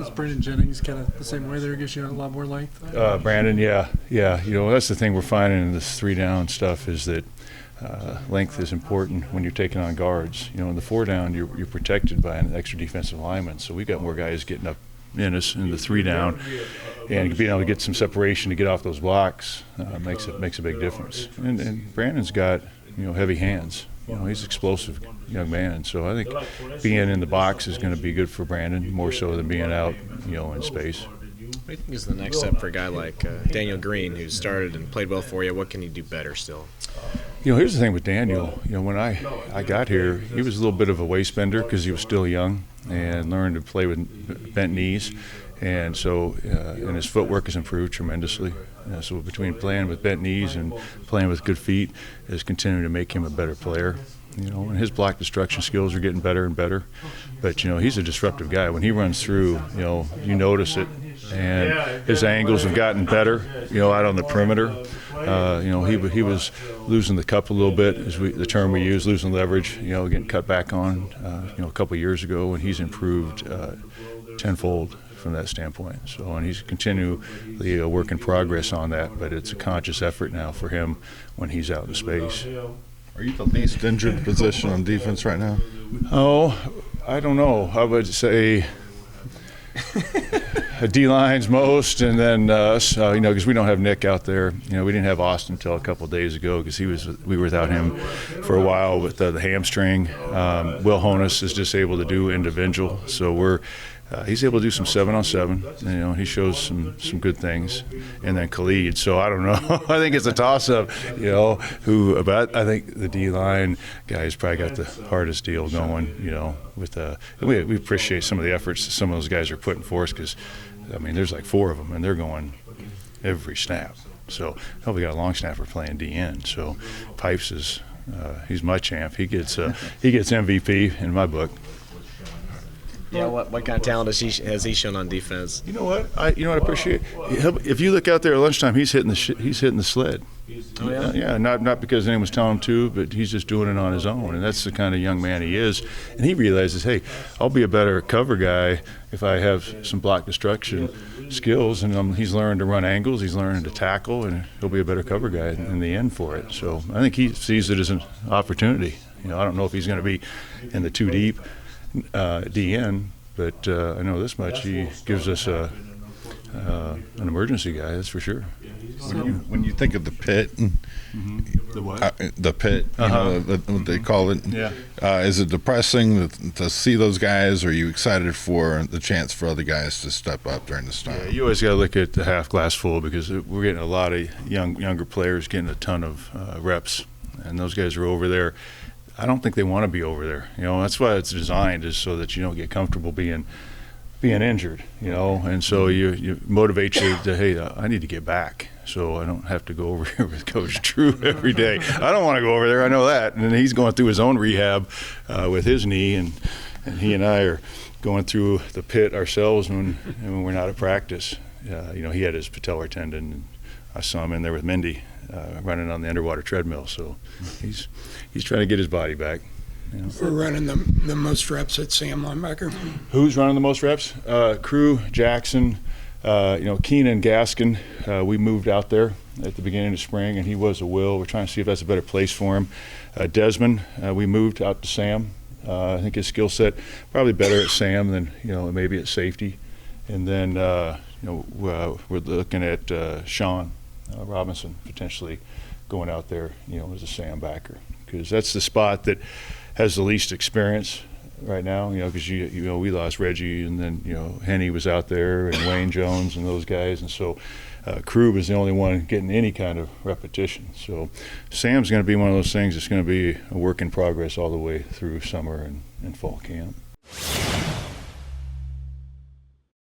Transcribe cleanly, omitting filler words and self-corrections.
Is Brandon Jennings kind of the same way there? Gives you a lot more length? Brandon, yeah. That's the thing we're finding in this 3-down stuff is that length is important when you're taking on guards. In the 4-down, you're protected by an extra defensive lineman. So we got more guys getting up in us in the 3-down, and being able to get some separation to get off those blocks makes a big difference. And Brandon's got heavy hands. He's an explosive young man. So I think being in the box is going to be good for Brandon more so than being out in space. What do you think is the next step for a guy like Daniel Green, who started and played well for you? What can he do better still? Here's the thing with Daniel. When I got here, he was a little bit of a waist bender because he was still young and learned to play with bent knees. And so and his footwork has improved tremendously. So between playing with bent knees and playing with good feet is continuing to make him a better player. And his block destruction skills are getting better and better. But, he's a disruptive guy. When he runs through, you notice it. And his angles have gotten better, out on the perimeter. He was losing the cup a little bit, is the term we use, losing leverage, getting cut back on, a couple of years ago, and he's improved tenfold from that standpoint. So, and he's continually a work in progress on that, but it's a conscious effort now for him when he's out in space. Are you the least injured position on defense right now? Oh, I don't know. I would say D-line's most, and then us, because we don't have Nick out there. We didn't have Austin until a couple of days ago because we were without him for a while with the hamstring. Will Honus is just able to do individual, so he's able to do some 7-on-7. He shows some good things, and then Khalid. So I don't know. I think it's a toss-up. But I think the D-line guys probably got the hardest deal going. We appreciate some of the efforts that some of those guys are putting forth because, there's like 4 of them, and they're going every snap. So we got a long snapper playing DN. So Pipes he's my champ. He gets MVP in my book. Yeah, what kind of talent has he shown on defense? You know what I appreciate? If you look out there at lunchtime, he's hitting the sled. Oh, yeah? Yeah, not because anyone's telling him to, but he's just doing it on his own, and that's the kind of young man he is. And he realizes, hey, I'll be a better cover guy if I have some block destruction skills. And he's learned to run angles, he's learned to tackle, and he'll be a better cover guy in the end for it. So I think he sees it as an opportunity. I don't know if he's going to be in the 2 deep DN, but I know this much: he gives us an emergency guy. That's for sure. When you think of the pit, The what? The pit, what they call it. Yeah. Is it depressing to see those guys? Or are you excited for the chance for other guys to step up during this time? Yeah, you always got to look at the half glass full because we're getting a lot of younger players getting a ton of reps, and those guys are over there. I don't think they want to be over there. That's why it's designed, is so that you don't get comfortable being injured, and so you motivate you to, hey, I need to get back so I don't have to go over here with Coach Drew every day. I don't want to go over there, I know that. And he's going through his own rehab with his knee, and he and I are going through the pit ourselves when we're not at practice. He had his patellar tendon, and I saw him in there with Mindy running on the underwater treadmill, so he's trying to get his body back. We're running the most reps at Sam linebacker. Who's running the most reps? Crew, Jackson, Keenan Gaskin. We moved out there at the beginning of spring, and he was a will. We're trying to see if that's a better place for him. Desmond, we moved out to Sam. I think his skill set probably better at Sam than maybe at safety. And then we're looking at Sean Robinson potentially going out there, as a Sam backer, because that's the spot that has the least experience right now, because we lost Reggie, and then Henny was out there, and Wayne Jones and those guys, and so Crew was the only one getting any kind of repetition. So Sam's going to be one of those things that's going to be a work in progress all the way through summer and fall camp.